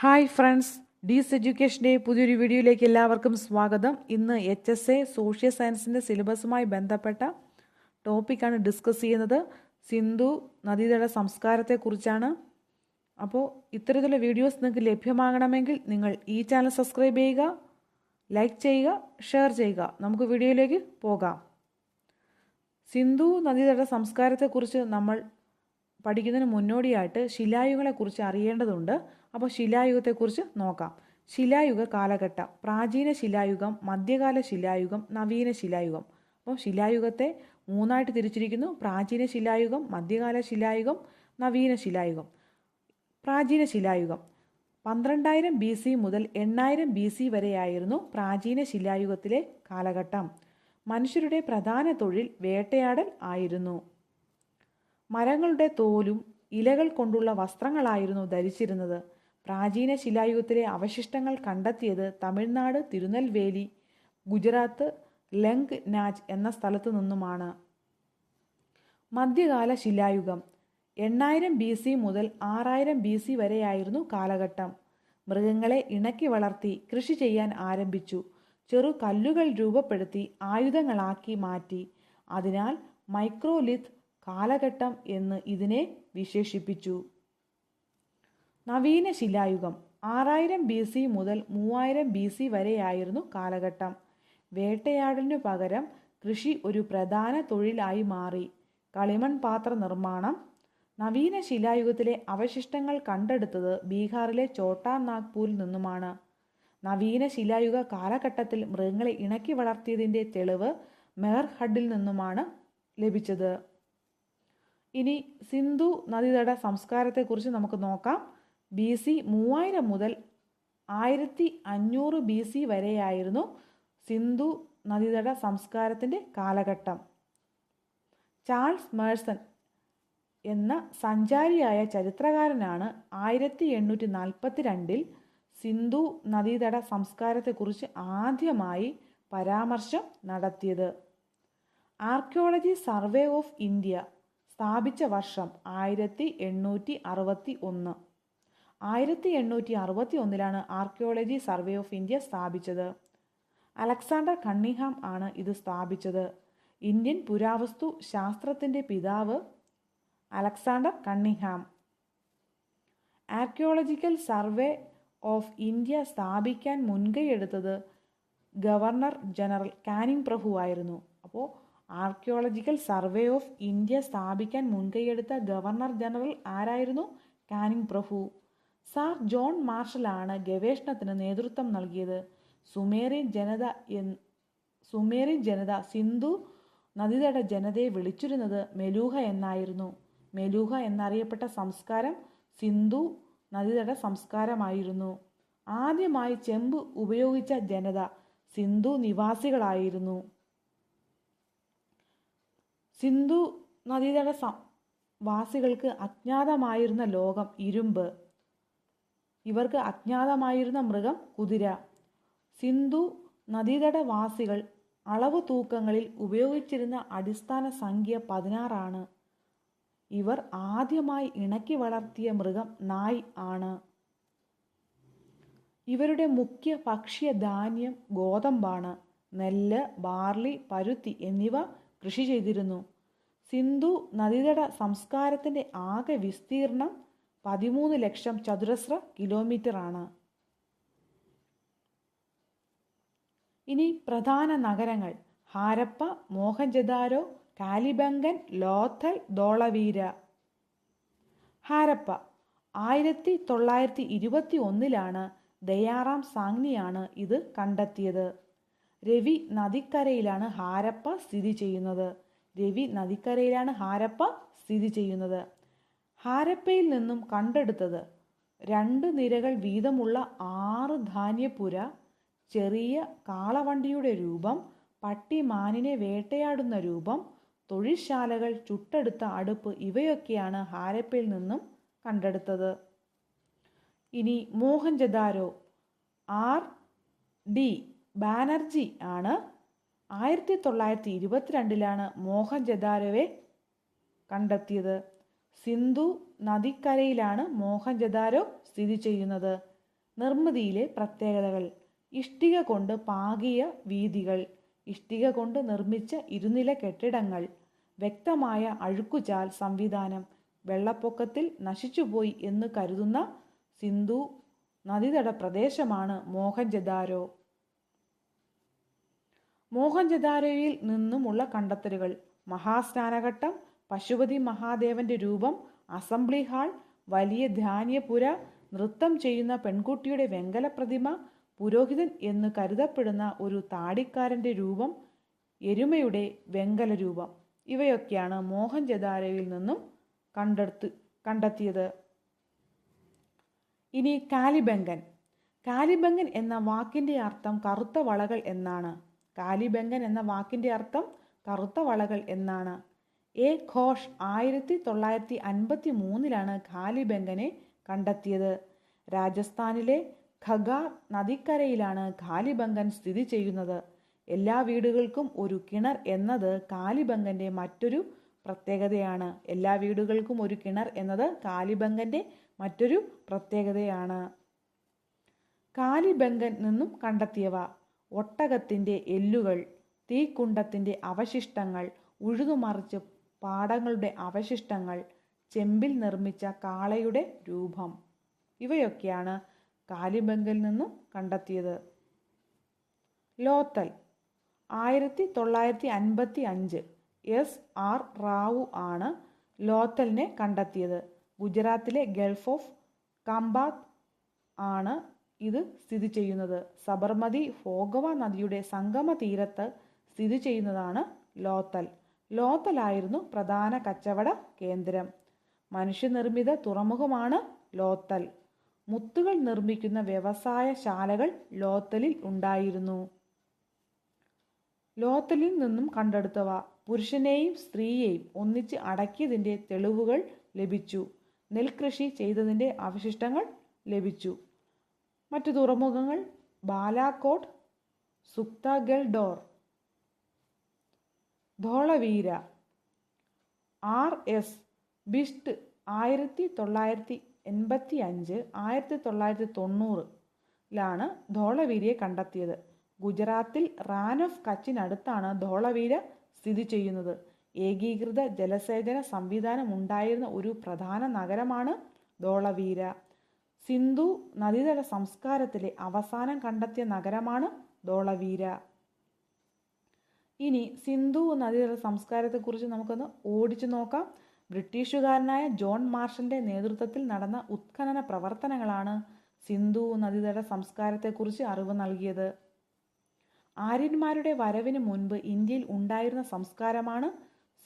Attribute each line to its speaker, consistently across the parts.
Speaker 1: Hi friends, ഡീസ് എഡ്യൂക്കേഷൻ്റെ പുതിയൊരു വീഡിയോയിലേക്ക് എല്ലാവർക്കും സ്വാഗതം. ഇന്ന് HSA സോഷ്യൽ സയൻസിൻ്റെ സിലബസുമായി ബന്ധപ്പെട്ട ടോപ്പിക്കാണ് ഡിസ്കസ് ചെയ്യുന്നത്. സിന്ധു നദീതട സംസ്കാരത്തെക്കുറിച്ചാണ്. അപ്പോൾ ഇത്തരത്തിലുള്ള വീഡിയോസ് നിങ്ങൾക്ക് ലഭ്യമാകണമെങ്കിൽ നിങ്ങൾ ഈ ചാനൽ സബ്സ്ക്രൈബ് ചെയ്യുക, ലൈക്ക് ചെയ്യുക, ഷെയർ ചെയ്യുക. നമുക്ക് വീഡിയോയിലേക്ക് പോകാം. സിന്ധു നദീതട സംസ്കാരത്തെക്കുറിച്ച് നമ്മൾ പഠിക്കുന്നതിന് മുന്നോടിയായിട്ട് ശിലായുഗങ്ങളെക്കുറിച്ച് അറിയേണ്ടതുണ്ട്. അപ്പോൾ ശിലായുഗത്തെക്കുറിച്ച് നോക്കാം. ശിലായുഗ കാലഘട്ടം: പ്രാചീന ശിലായുഗം, മധ്യകാല ശിലായുഗം, നവീന ശിലായുഗം. അപ്പോൾ ശിലായുഗത്തെ മൂന്നായിട്ട് തിരിച്ചിരിക്കുന്നു: പ്രാചീന ശിലായുഗം, മധ്യകാല ശിലായുഗം, നവീന ശിലായുഗം. പ്രാചീന ശിലായുഗം 12,000 BC മുതൽ 8,000 BC വരെയായിരുന്നു പ്രാചീന ശിലായുഗത്തിലെ കാലഘട്ടം. മനുഷ്യരുടെ പ്രധാന തൊഴിൽ വേട്ടയാടൽ ആയിരുന്നു. മരങ്ങളുടെ തോലും ഇലകൾ കൊണ്ടുള്ള വസ്ത്രങ്ങളായിരുന്നു ധരിച്ചിരുന്നത്. പ്രാചീന ശിലായുഗത്തിലെ അവശിഷ്ടങ്ങൾ കണ്ടെത്തിയത് തമിഴ്നാട് തിരുനെൽവേലി, ഗുജറാത്ത് ലംഗ് നാച്ച് എന്ന സ്ഥലത്തു നിന്നുമാണ്. മധ്യകാല ശിലായുഗം 8,000 BC മുതൽ 6,000 BC വരെയായിരുന്നു കാലഘട്ടം. മൃഗങ്ങളെ ഇണക്കി വളർത്തി കൃഷി ചെയ്യാൻ ആരംഭിച്ചു. ചെറു കല്ലുകൾ രൂപപ്പെടുത്തി ആയുധങ്ങളാക്കി മാറ്റി. അതിനാൽ മൈക്രോലിത്ത് കാലഘട്ടം എന്ന് ഇതിനെ വിശേഷിപ്പിച്ചു. നവീന ശിലായുഗം 6,000 BC മുതൽ 3,000 BC വരെയായിരുന്നു കാലഘട്ടം. വേട്ടയാടലിനു പകരം കൃഷി ഒരു പ്രധാന തൊഴിലായി മാറി. കളിമൺ പാത്ര നിർമ്മാണം. നവീന ശിലായുഗത്തിലെ അവശിഷ്ടങ്ങൾ കണ്ടെടുത്തത് ബീഹാറിലെ ചോട്ടാ നാഗ്പൂരിൽ നിന്നുമാണ്. നവീന ശിലായുഗ കാലഘട്ടത്തിൽ മൃഗങ്ങളെ ഇണക്കി വളർത്തിയതിൻ്റെ തെളിവ് മെഹർഹഡിൽ നിന്നുമാണ് ലഭിച്ചത്. ഇനി സിന്ധു നദീതട സംസ്കാരത്തെക്കുറിച്ച് നമുക്ക് നോക്കാം. BC 3000 മുതൽ 1500 BC വരെയായിരുന്നു സിന്ധു നദീതട സംസ്കാരത്തിൻ്റെ കാലഘട്ടം. ചാൾസ് മേഴ്സൺ എന്ന സഞ്ചാരിയായ ചരിത്രകാരനാണ് 1842 സിന്ധു നദീതട സംസ്കാരത്തെക്കുറിച്ച് ആദ്യമായി പരാമർശം നടത്തിയത്. ആർക്കിയോളജി സർവേ ഓഫ് ഇന്ത്യ സ്ഥാപിച്ച വർഷം 1861. 1861 ആർക്കിയോളജി സർവേ ഓഫ് ഇന്ത്യ സ്ഥാപിച്ചത്. അലക്സാണ്ടർ കണ്ണിങ്ഹാം ആണ് ഇത് സ്ഥാപിച്ചത്. ഇന്ത്യൻ പുരാവസ്തു ശാസ്ത്രത്തിൻ്റെ പിതാവ് Alexander Cunningham. Archaeological survey of India സ്ഥാപിക്കാൻ മുൻകൈയെടുത്തത് ഗവർണർ ജനറൽ കാനിങ് പ്രഭു ആയിരുന്നു. അപ്പോൾ ആർക്കിയോളജിക്കൽ സർവേ ഓഫ് ഇന്ത്യ സ്ഥാപിക്കാൻ മുൻകൈയെടുത്ത ഗവർണർ ജനറൽ ആരായിരുന്നു? കാനിങ് പ്രഭു. സാർ ജോൺ മാർഷലാണ് ഗവേഷണത്തിന് നേതൃത്വം നൽകിയത്. സുമേറിയൻ ജനത സിന്ധു നദീതട ജനതയെ വിളിച്ചിരുന്നത് മെലൂഹ എന്നായിരുന്നു. മെലൂഹ എന്നറിയപ്പെട്ട സംസ്കാരം സിന്ധു നദീതട സംസ്കാരമായിരുന്നു. ആദ്യമായി ചെമ്പ് ഉപയോഗിച്ച ജനത സിന്ധു നിവാസികളായിരുന്നു. സിന്ധു നദീതട വാസികൾക്ക് അജ്ഞാതമായിരുന്ന ലോകം ഇരുമ്പ്. ഇവർക്ക് അജ്ഞാതമായിരുന്ന മൃഗം കുതിര. സിന്ധു നദീതട വാസികൾ അളവ് തൂക്കങ്ങളിൽ ഉപയോഗിച്ചിരുന്ന അടിസ്ഥാന സംഖ്യ 16 ആണ്. ഇവർ ആദ്യമായി ഇണക്കി വളർത്തിയ മൃഗം നായ് ആണ്. ഇവരുടെ മുഖ്യ ഭക്ഷ്യ ധാന്യം ഗോതമ്പാണ്. നെല്ല്, ബാർലി, പരുത്തി എന്നിവ കൃഷി ചെയ്തിരുന്നു. സിന്ധു നദീതട സംസ്കാരത്തിൻ്റെ ആകെ വിസ്തീർണം 13 ലക്ഷം ചതുരശ്ര കിലോമീറ്റർ ആണ്. ഇനി പ്രധാന നഗരങ്ങൾ: ഹാരപ്പ, മോഹൻജദാരോ, കാലിബംഗൻ, ലോഥൽ, ധോളവീര. ഹാരപ്പ 1921 ദയാറാം സാങ്നിയാണ് ഇത് കണ്ടെത്തിയത്. രവി നദിക്കരയിലാണ് ഹാരപ്പ സ്ഥിതി ചെയ്യുന്നത്. ഹാരപ്പയിൽ നിന്നും കണ്ടെടുത്തത് 2 നിരകൾ വീതമുള്ള 6 ധാന്യപ്പുര, ചെറിയ കാളവണ്ടിയുടെ രൂപം, പട്ടി മാനിനെ വേട്ടയാടുന്ന രൂപം, തൊഴിൽശാലകൾ, ചുട്ടെടുത്ത അടുപ്പ് ഇവയൊക്കെയാണ് ഹാരപ്പയിൽ നിന്നും കണ്ടെടുത്തത്. ഇനി മോഹൻജദാരോ. RD ബാനർജി ആണ് 1922 മോഹൻജദാരോയെ കണ്ടെത്തിയത്. സിന്ധു നദിക്കരയിലാണ് മോഹൻജദാരോ സ്ഥിതി ചെയ്യുന്നത്. നിർമ്മിതിയിലെ പ്രത്യേകതകൾ. ഇഷ്ടിക കൊണ്ട് പാകിയ വീഥികൾ, ഇഷ്ടിക കൊണ്ട് നിർമ്മിച്ച ഇരുനില കെട്ടിടങ്ങൾ, വ്യക്തമായ അഴുക്കുചാൽ സംവിധാനം, വെള്ളപ്പൊക്കത്തിൽ നശിച്ചുപോയി എന്ന് കരുതുന്ന സിന്ധു നദീതട പ്രദേശമാണ് മോഹൻജദാരോ. മോഹൻജദാരോയിൽ നിന്നുമുള്ള കണ്ടെത്തലുകൾ: മഹാസ്നാനഘട്ടം, പശുപതി മഹാദേവന്റെ രൂപം, അസംബ്ലി ഹാൾ, വലിയ ധാന്യപുര, നൃത്തം ചെയ്യുന്ന പെൺകുട്ടിയുടെ വെങ്കല പ്രതിമ, പുരോഹിതൻ എന്ന് കരുതപ്പെടുന്ന ഒരു താടിക്കാരന്റെ രൂപം, എരുമയുടെ വെങ്കല രൂപം. ഇവയൊക്കെയാണ് മോഹൻജദാരോയിൽ നിന്നും കണ്ടെത്തിയത്. ഇനി കാലിബംഗൻ. കാലിബംഗൻ എന്ന വാക്കിന്റെ അർത്ഥം കറുത്ത വളകൾ എന്നാണ്. കാലിബംഗൻ എന്ന വാക്കിന്റെ അർത്ഥം കറുത്ത വളകൾ എന്നാണ്. എ ഘോഷ് 1953 കാലിബംഗനെ കണ്ടെത്തിയത്. രാജസ്ഥാനിലെ ഖഗാർ നദിക്കരയിലാണ് കാലിബംഗൻ സ്ഥിതി ചെയ്യുന്നത്. എല്ലാ വീടുകൾക്കും ഒരു കിണർ എന്നത് കാലിബംഗന്റെ മറ്റൊരു പ്രത്യേകതയാണ്. എല്ലാ വീടുകൾക്കും ഒരു കിണർ എന്നത് കാലിബംഗന്റെ മറ്റൊരു പ്രത്യേകതയാണ്. കാലിബംഗൻ നിന്നും കണ്ടെത്തിയവ: ഒട്ടകത്തിന്റെ എല്ലുകൾ, തീക്കുണ്ടത്തിന്റെ അവശിഷ്ടങ്ങൾ, ഉഴുതുമറിച്ച് പാടങ്ങളുടെ അവശിഷ്ടങ്ങൾ, ചെമ്പിൽ നിർമ്മിച്ച കാളയുടെ രൂപം. ഇവയൊക്കെയാണ് കാലിബംഗനിൽ നിന്നും കണ്ടെത്തിയത്. ലോത്തൽ 1955 SR റാവു ആണ് ലോത്തലിനെ കണ്ടെത്തിയത്. ഗുജറാത്തിലെ ഗൾഫ് ഓഫ് കമ്പാത്ത് ആണ് ഇത് സ്ഥിതി ചെയ്യുന്നത്. സബർമതി ഭോഗവ നദിയുടെ സംഗമ തീരത്ത് സ്ഥിതി ചെയ്യുന്നതാണ് ലോത്തൽ. ലോത്തലായിരുന്നു പ്രധാന കച്ചവട കേന്ദ്രം. മനുഷ്യനിർമ്മിത തുറമുഖമാണ് ലോത്തൽ. മുത്തുകൾ നിർമ്മിക്കുന്ന വ്യവസായശാലകൾ ലോത്തലിൽ ഉണ്ടായിരുന്നു. ലോത്തലിൽ നിന്നും കണ്ടെടുത്തവ: പുരുഷനെയും സ്ത്രീയെയും ഒന്നിച്ച് അടക്കിയതിൻ്റെ തെളിവുകൾ ലഭിച്ചു. നെൽകൃഷി ചെയ്തതിൻ്റെ അവശിഷ്ടങ്ങൾ ലഭിച്ചു. മറ്റു തുറമുഖങ്ങൾ: ബാലാകോട്ട്, സുക്തഗൽഡോർ, ധോളവീര. RS ബിസ്റ്റ് 1985 1990 ധോളവീരയെ കണ്ടെത്തിയത്. ഗുജറാത്തിൽ റാൻ ഓഫ് കച്ചിനടുത്താണ് ധോളവീര സ്ഥിതി ചെയ്യുന്നത്. ഏകീകൃത ജലസേചന സംവിധാനം ഉണ്ടായിരുന്ന ഒരു പ്രധാന നഗരമാണ് ധോളവീര. സിന്ധു നദീതട സംസ്കാരത്തിലെ അവസാനം കണ്ടെത്തിയ നഗരമാണ് ധോളവീര. ഇനി സിന്ധു നദീതട സംസ്കാരത്തെക്കുറിച്ച് നമുക്കൊന്ന് ഓടിച്ചു നോക്കാം. ബ്രിട്ടീഷുകാരനായ ജോൺ മാർഷലിന്റെ നേതൃത്വത്തിൽ നടന്ന ഉത്ഖനന പ്രവർത്തനങ്ങളാണ് സിന്ധു നദീതട സംസ്കാരത്തെക്കുറിച്ച് അറിവ് നൽകിയത്. ആര്യന്മാരുടെ വരവിന് മുൻപ് ഇന്ത്യയിൽ ഉണ്ടായിരുന്ന സംസ്കാരമാണ്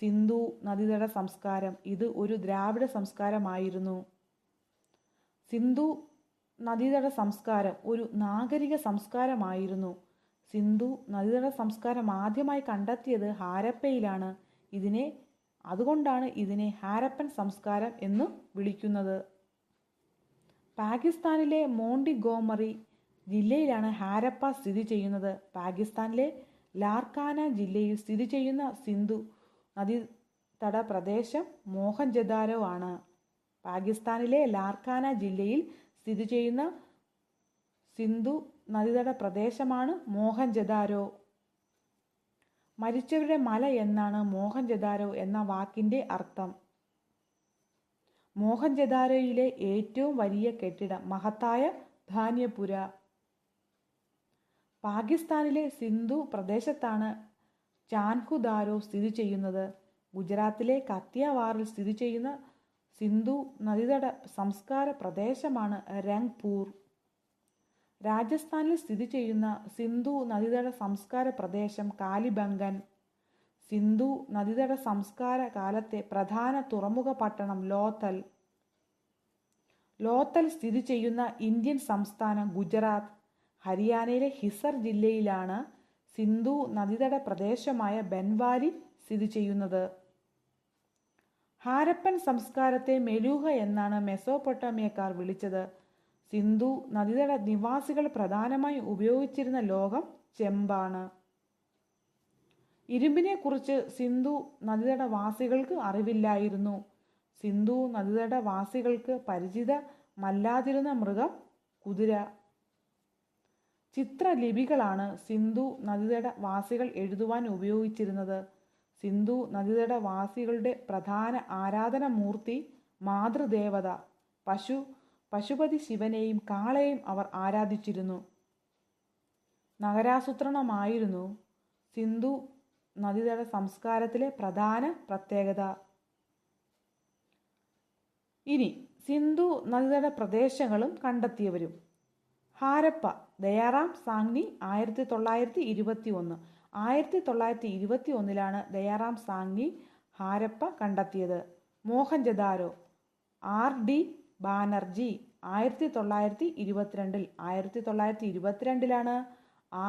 Speaker 1: സിന്ധു നദീതട സംസ്കാരം. ഇത് ഒരു ദ്രാവിഡ സംസ്കാരമായിരുന്നു. സിന്ധു നദീതട സംസ്കാരം ഒരു നാഗരിക സംസ്കാരമായിരുന്നു. സിന്ധു നദീതട സംസ്കാരം ആദ്യമായി കണ്ടെത്തിയത് ഹാരപ്പയിലാണ്. അതുകൊണ്ടാണ് ഇതിനെ ഹാരപ്പൻ സംസ്കാരം എന്ന് വിളിക്കുന്നത്. പാകിസ്ഥാനിലെ മോണ്ടിഗോമറി ജില്ലയിലാണ് ഹാരപ്പ സ്ഥിതി ചെയ്യുന്നത്. പാകിസ്ഥാനിലെ ലാർക്കാന ജില്ലയിൽ സ്ഥിതി ചെയ്യുന്ന സിന്ധു നദീതട പ്രദേശം മോഹൻജദാരോ ആണ്. പാകിസ്ഥാനിലെ ലാർക്കാന ജില്ലയിൽ സ്ഥിതി ചെയ്യുന്ന സിന്ധു നദീതട പ്രദേശമാണ് മോഹൻജദാരോ. മരിച്ചവരുടെ മല എന്നാണ് മോഹൻജദാരോ എന്ന വാക്കിന്റെ അർത്ഥം. മോഹൻജദാരോയിലെ ഏറ്റവും വലിയ കെട്ടിടം മഹത്തായ ധാന്യപുര. പാകിസ്ഥാനിലെ സിന്ധു പ്രദേശത്താണ് ചാൻഹുദാരോ സ്ഥിതി ചെയ്യുന്നത്. ഗുജറാത്തിലെ കത്തിയവാറിൽ സ്ഥിതി ചെയ്യുന്ന സിന്ധു നദീതട സംസ്കാര പ്രദേശമാണ് രംഗ്പൂർ. രാജസ്ഥാനിൽ സ്ഥിതി ചെയ്യുന്ന സിന്ധു നദീതട സംസ്കാര പ്രദേശം കാലിബംഗൻ. സിന്ധു നദീതട സംസ്കാര കാലത്തെ പ്രധാന തുറമുഖ പട്ടണം ലോത്തൽ. ലോത്തൽ സ്ഥിതി ചെയ്യുന്ന ഇന്ത്യൻ സംസ്ഥാനം ഗുജറാത്ത്. ഹരിയാനയിലെ ഹിസർ ജില്ലയിലാണ് സിന്ധു നദീതട പ്രദേശമായ ബൻവാലി സ്ഥിതി ചെയ്യുന്നത്. ഹാരപ്പൻ സംസ്കാരത്തെ മെലൂഹ എന്നാണ് മെസോപ്പൊട്ടാമിയക്കാർ വിളിച്ചത്. സിന്ധു നദീതട നിവാസികൾ പ്രധാനമായും ഉപയോഗിച്ചിരുന്ന ലോഹം ചെമ്പാണ്. ഇരുമ്പിനെക്കുറിച്ച് സിന്ധു നദീതട വാസികൾക്ക് അറിവില്ലായിരുന്നു. സിന്ധു നദീതട വാസികൾക്ക് പരിചിതമല്ലാതിരുന്ന മൃഗം കുതിര. ചിത്രലിപികളാണ് സിന്ധു നദീതട വാസികൾ എഴുതുവാൻ ഉപയോഗിച്ചിരുന്നത്. സിന്ധു നദീതട വാസികളുടെ പ്രധാന ആരാധനാമൂർത്തി മാതൃദേവത പശുപതി ശിവനെയും കാളയെയും അവർ ആരാധിച്ചിരുന്നു. നഗരാസൂത്രണമായിരുന്നു സിന്ധു നദീതട സംസ്കാരത്തിലെ പ്രധാന പ്രത്യേകത. ഇനി സിന്ധു നദീതട പ്രദേശങ്ങളും കണ്ടെത്തിയവരും. ഹാരപ്പ, ദയാറാം സാങ്നി 1921. 1921 ദയാറാം സാങ്നി ഹാരപ്പ കണ്ടെത്തിയത്. മോഹൻജദാരോ, RD ബാനർജി 1922. 1922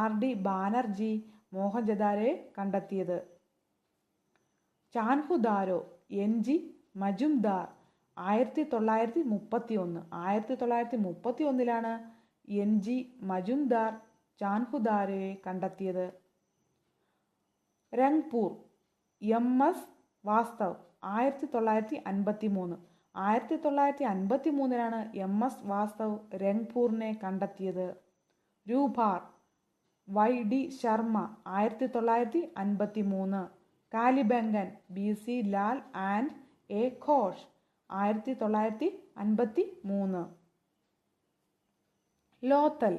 Speaker 1: RD ബാനർജി മോഹൻജദാരോയെ കണ്ടെത്തിയത്. ചാൻഹുദാരോ, NG മജുംദാർ 1931. 1931 NG മജുംദാർ ചാൻഹുദാരോയെ കണ്ടെത്തിയത്. രംഗ്പൂർ, MS വാസ്തവ് 1953. 1953 MS വാസ്തവ് രംഗ്പൂരിനെ കണ്ടെത്തിയത്. രൂപാർ, YD Sharma 1953. Kalibangan, BC Lal and A Ghosh 1953. Lothal,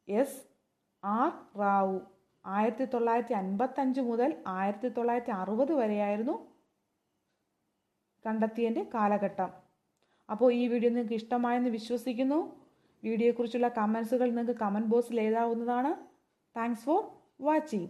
Speaker 1: SR Rao 1955 മുതൽ 1960 വരെയായിരുന്നു കണ്ടെത്തിയതിൻ്റെ കാലഘട്ടം. അപ്പോൾ ഈ വീഡിയോ നിങ്ങൾക്ക് ഇഷ്ടമായെന്ന് വിശ്വസിക്കുന്നു. വീഡിയോയെക്കുറിച്ചുള്ള കമൻസുകൾ നിങ്ങൾക്ക് കമൻറ്റ് ബോക്സിൽ എഴുതാവുന്നതാണ്. Thanks for watching.